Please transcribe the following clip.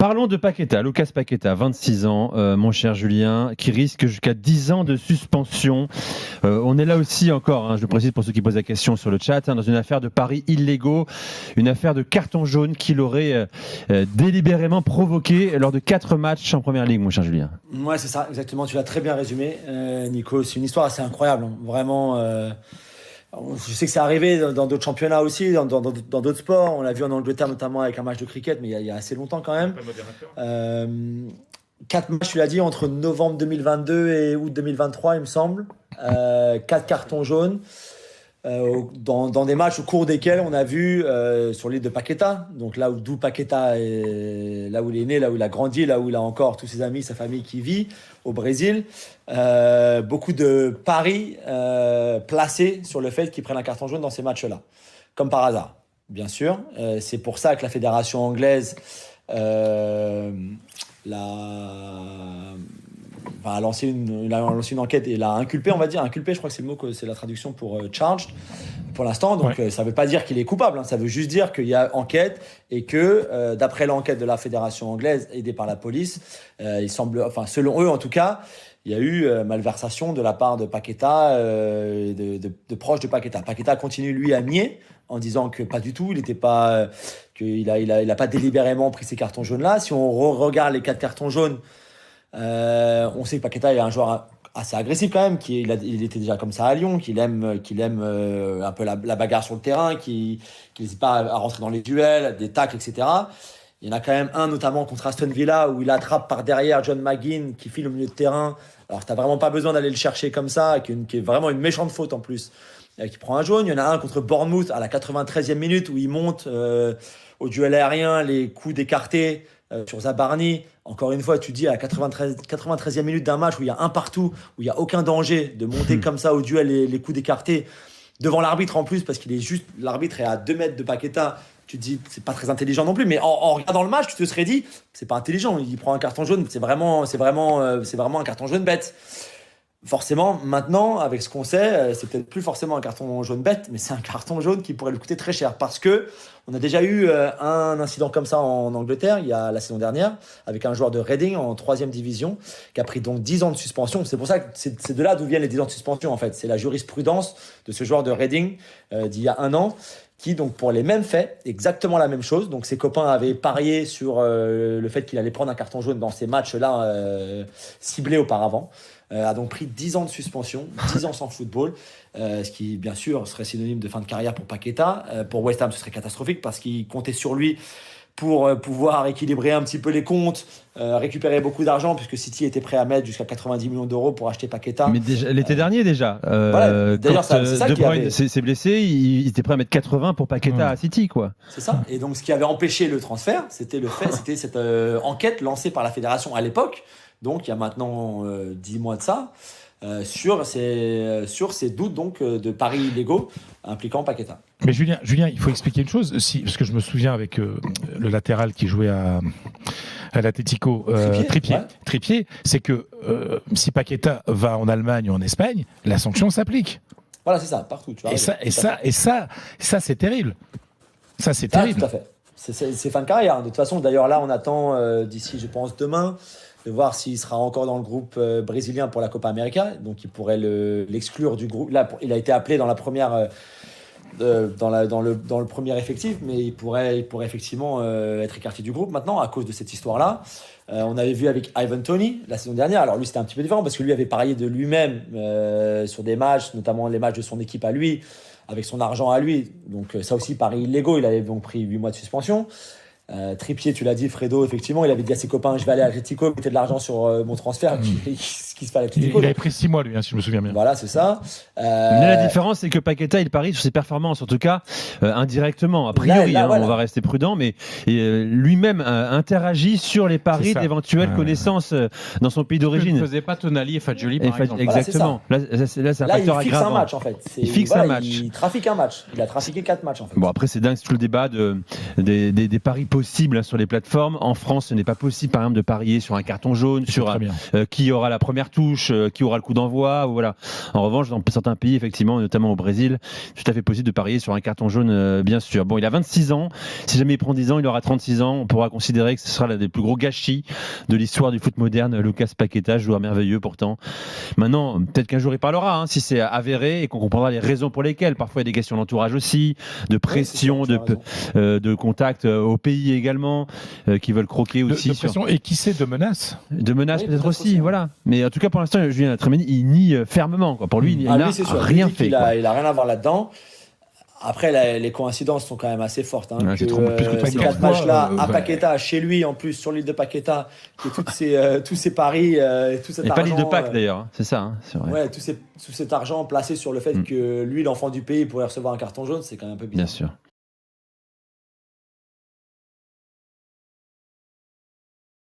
Parlons de Paqueta, Lucas Paqueta, 26 ans, mon cher Julien, qui risque jusqu'à 10 ans de suspension. On est là aussi encore, je le précise pour ceux qui posent la question sur le chat, dans une affaire de paris illégaux, une affaire de carton jaune qu'il aurait délibérément provoqué lors de 4 matchs en première ligue, mon cher Julien. Ouais, c'est ça, exactement. Tu l'as très bien résumé, Nico. C'est une histoire assez incroyable, vraiment. Je sais que c'est arrivé dans d'autres championnats aussi, dans d'autres sports. On l'a vu en Angleterre notamment avec un match de cricket, mais il y a assez longtemps quand même. 4 matchs, tu l'as dit, entre novembre 2022 et août 2023, il me semble. 4 cartons jaunes. Dans des matchs au cours desquels on a vu sur l'île de Paqueta, donc d'où Paqueta est, là où il est né, là où il a grandi, là où il a encore tous ses amis, sa famille qui vit au Brésil, beaucoup de paris placés sur le fait qu'il prenne un carton jaune dans ces matchs-là, comme par hasard, bien sûr. C'est pour ça que la fédération anglaise a lancé une enquête et l'a inculpé, on va dire. Inculpé, je crois que c'est le mot, c'est la traduction pour charged pour l'instant. Donc ça ne veut pas dire qu'il est coupable, ça veut juste dire qu'il y a enquête et que d'après l'enquête de la fédération anglaise aidée par la police, il semble, selon eux en tout cas, il y a eu malversation de la part de Paqueta, de proches de Paqueta. Paqueta continue lui à nier en disant que pas du tout, qu'il a pas délibérément pris ces cartons jaunes là. Si on regarde les 4 cartons jaunes, on sait que Paqueta est un joueur assez agressif quand même, il était déjà comme ça à Lyon, qu'il aime un peu la bagarre sur le terrain, qu'il n'hésite pas à rentrer dans les duels, des tacles, etc. Il y en a quand même un notamment contre Aston Villa où il attrape par derrière John McGinn qui file au milieu de terrain. Alors t'as vraiment pas besoin d'aller le chercher comme ça, qui est vraiment une méchante faute en plus, qui prend un jaune. Il y en a un contre Bournemouth à la 93e minute où il monte au duel aérien, les coups d'écarté sur Zabarni. Encore une fois, tu dis à la 93e minute d'un match où il y a un partout, où il n'y a aucun danger de monter comme ça au duel les coups d'écarté devant l'arbitre en plus, parce l'arbitre est à 2 mètres de Paqueta. Tu te dis, c'est pas très intelligent non plus, mais en regardant le match, tu te serais dit, c'est pas intelligent, il prend un carton jaune, c'est vraiment un carton jaune bête. Forcément, maintenant, avec ce qu'on sait, c'est peut-être plus forcément un carton jaune bête, mais c'est un carton jaune qui pourrait lui coûter très cher, parce que on a déjà eu un incident comme ça en Angleterre, il y a la saison dernière, avec un joueur de Reading en 3e division, qui a pris donc 10 ans de suspension. C'est pour ça que c'est de là d'où viennent les 10 ans de suspension, en fait. C'est la jurisprudence de ce joueur de Reading d'il y a 1 an, qui, donc, pour les mêmes faits, exactement la même chose. Donc, ses copains avaient parié sur le fait qu'il allait prendre un carton jaune dans ces matchs-là ciblés auparavant. A donc pris 10 ans de suspension, 10 ans sans football, ce qui, bien sûr, serait synonyme de fin de carrière pour Paqueta. Pour West Ham, ce serait catastrophique parce qu'il comptait sur lui pour pouvoir équilibrer un petit peu les comptes, récupérer beaucoup d'argent, puisque City était prêt à mettre jusqu'à 90 millions d'euros pour acheter Paqueta. Mais déjà, l'été dernier, déjà. Voilà, d'ailleurs, c'est ça De qui Bruyne avait... s'est blessé, il était prêt à mettre 80 pour Paqueta à City, quoi. C'est ça. Et donc, ce qui avait empêché le transfert, c'était cette enquête lancée par la fédération à l'époque, donc il y a maintenant 10 mois de ça, sur ces doutes donc, de paris illégaux impliquant Paqueta. Mais Julien, il faut expliquer une chose, parce que je me souviens avec le latéral qui jouait à l'Atlético, Trippier, c'est que si Paqueta va en Allemagne ou en Espagne, la sanction s'applique. Voilà, c'est ça, partout. Tu vois, et ça, c'est terrible. Ça, c'est terrible. Tout à fait. C'est fin de carrière. De toute façon, d'ailleurs, là, on attend d'ici, je pense, demain, de voir s'il sera encore dans le groupe brésilien pour la Copa América. Donc, il pourrait l'exclure du groupe. Là, il a été appelé dans la première, dans le premier effectif, mais il pourrait effectivement être écarté du groupe maintenant à cause de cette histoire-là. On avait vu avec Ivan Toney la saison dernière. Alors lui, c'était un petit peu différent parce que lui avait parié de lui-même sur des matchs, notamment les matchs de son équipe à lui, avec son argent à lui. Donc ça aussi, paris illégaux. Il avait donc pris 8 mois de suspension. Trippier, tu l'as dit, Fredo, effectivement, il avait dit à ses copains, je vais aller à Atletico, mettez de l'argent sur mon transfert. Ce qui se fait à Atletico. Il avait pris 6 mois, lui, si je me souviens bien. Voilà, c'est ça. Mais la différence, c'est que Paqueta, il parie sur ses performances, en tout cas indirectement. A priori, là, voilà. On va rester prudent, mais lui-même interagit sur les paris d'éventuelles connaissances dans son pays d'origine. Ne faisait pas Tonali et Fagioli, par exemple. Exactement. Voilà, c'est un facteur aggravant. Il fixe un match, en fait. Il fixe un match. Il trafique un match. Il a trafiqué 4 matchs, en fait. Bon, après, c'est dingue tout le débat des paris possibles sur les plateformes. En France, ce n'est pas possible, par exemple, de parier sur un carton jaune, sur qui aura la première cartouche, qui aura le coup d'envoi. Voilà. En revanche, dans certains pays, effectivement, notamment au Brésil, c'est tout à fait possible de parier sur un carton jaune, bien sûr. Bon, il a 26 ans. Si jamais il prend 10 ans, il aura 36 ans. On pourra considérer que ce sera l'un des plus gros gâchis de l'histoire du foot moderne. Lucas Paqueta, joueur merveilleux pourtant. Maintenant, peut-être qu'un jour il parlera, si c'est avéré et qu'on comprendra les raisons pour lesquelles. Parfois, il y a des questions d'entourage aussi, de pression, de contact au pays également, qui veulent croquer aussi. De pression et qui sait, de menaces. De menaces peut-être aussi, voilà. Mais en tout cas, pour l'instant, Julien Trémeni, il nie fermement. Pour lui, il n'a rien fait. Il a rien à voir là-dedans. Après, les coïncidences sont quand même assez fortes. C'est trop plus que ces 4 matchs-là, à Paqueta, chez lui, en plus, sur l'île de Paqueta, qui est tous ces paris, tout cet argent. Et pas l'île de Pâques, d'ailleurs, c'est ça. C'est vrai. Ouais, tout cet argent placé sur le fait que lui, l'enfant du pays, pourrait recevoir un carton jaune, c'est quand même un peu bizarre. Bien sûr.